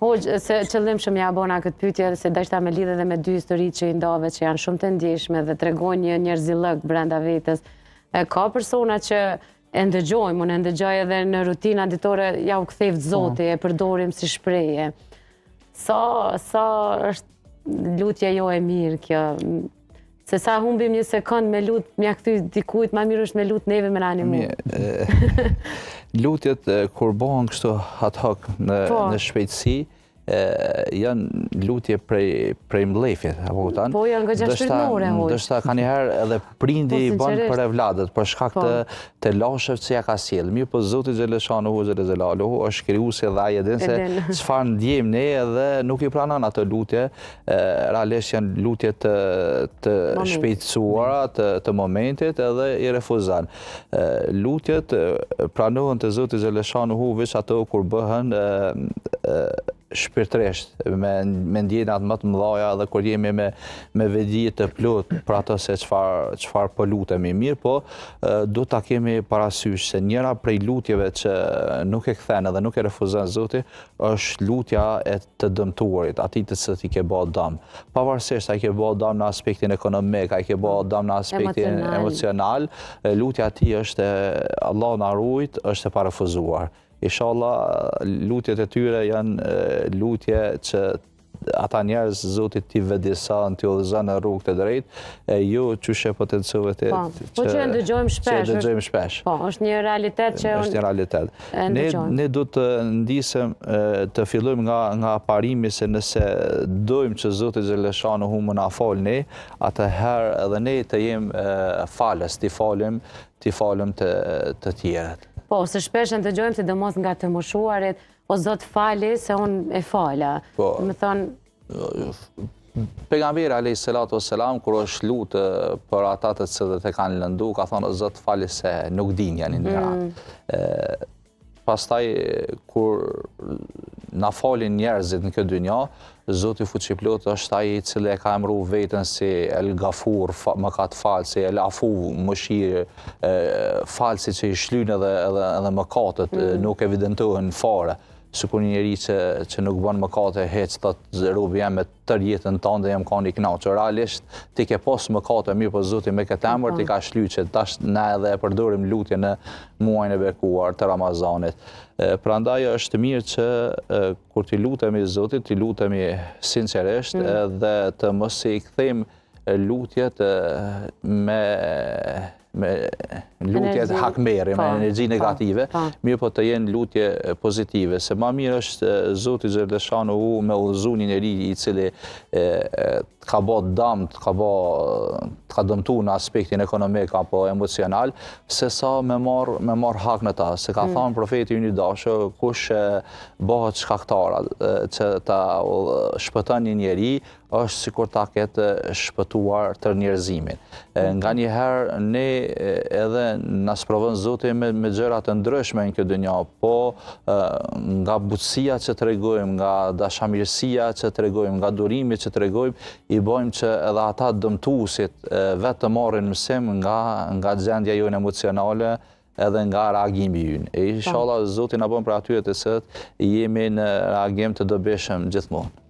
Hoxh, se qëllim shumë ja bona këtë pyetje, se dashta me lidhe dhe me dy histori që i ndave që janë shumë të ndjeshme dhe tregojnë një njerëzillëk brenda vetës. Ka persona që e ndëgjojmë, unë e ndëgjoj edhe në rutina ditore, ja u kthejt Zoti, e përdorim si shprehje. Sa është lutja jo e mirë kjo? Se sa humbim një sekond me lut, mja kthy dikujt, ma mirë është me lut neve me nani mu. Lutjet kur bëhen kështu ad hoc në shpejtësi, janë lutje prej mlefjet, apo kupton? Po janë nga gjashpirtnore, hoqë. Ndoshta ka njëherë edhe prindi i bën për evladët, për shkak të lashëve që ja ka sjell. Mirë, po Zoti xhaleshanuhu xhelaluhu është krijuesi dhe ai e din se çfarë ndjejmë ne edhe nuk i pranon ato lutje. Realisht janë lutje të shpejtësuara, të momentit edhe i refuzon. Lutjet pranohen te Zoti xhaleshanuhu veç ato kur bëhen shpirtresht, me ndjenjat më të mëdha dhe kur jemi me vedi të plot për ato se çfarë po lutemi. Mirë, po do ta kemi parasysh se njëra prej lutjeve që nuk e kthen dhe nuk e refuzon Zoti është lutja e të dëmtuarit, atij të cilët i ke bë dëm. Pavarësisht ai ke bë dëm në aspektin ekonomik, ai ke bë dëm në aspektin emocional, lutja e tij është Allah na ruajt, është e parefuzuar. Inshallah, lutjet e tyre janë lutje që ata njerëz Zotit t'i vëdëson, t'i udhëzon në rrugë të drejtë, jo çështje potenciove të po që e ndëgjojmë shpesh. Po, është një realitet që është një realitet. Ne do të ndisem të fillojmë nga parimi se nëse dojmë që Zoti xhaleshanuhu më na fal ne, atëherë edhe ne të jemi falës, t'i falem të tjerët. Po, se shpesh e ndëgjojmë sidomos nga të moshuarit, o Zot fali se unë e fala. Më thonë... Pejgamberi alayhi salatu wassalam kur është lutë për ata të cilët e kanë lëndu, ka thonë o Zot fali se nuk din janë ignorant. Pastaj kur na falin njerëzit në këtë dynja, Zoti fuqiplot është ai i cili e ka emëruar veten si El Gafur, mëkatfalsi, El Afu, mëshirë, falsi që i shlyn edhe mëkatet, nuk evidentohen fare. Sikur një njeri që nuk bën mëkate hiç, thotë robi jam me tërë jetën tënde jam kanë i kënaqur. Realisht ti ke pas mëkate, mirë po Zoti me këtë emër ti ka shlyqe. Tash na edhe e përdorim lutjen në muajin e bekuar të Ramazanit. Prandaj është mirë që kur ti lutemi Zotit, ti lutemi sinqerisht dhe të mos i kthejmë lutjet me lutjet hakmeri, me energji negative, mirë po të jenë lutje pozitive, se ma mirë është Zoti xhaleshanuhu me udhëzu një njeri i cili ka bë dëm, ka dëmtu në aspektin ekonomik apo emocional, se sa me marr hak në ta, se ka thënë profeti ynë i dashur, kush bëhet shkaktar që ta shpëton një njeri, është sikur ta ketë shpëtuar tërë njerëzimin. Nganjëherë ne edhe na sprovon Zoti me gjëra të ndryshme në këtë dynjë, po nga butësia që tregojmë, nga dashamirësia që tregojmë, nga durimi që tregojmë, i bëjmë që edhe ata dëmtuesit vetë të marrin mësim nga gjendja jonë emocionale edhe nga reagimi ynë. Inshallah Zoti na bën për atyre të cilët jemi në reagim të dobishëm gjithmonë.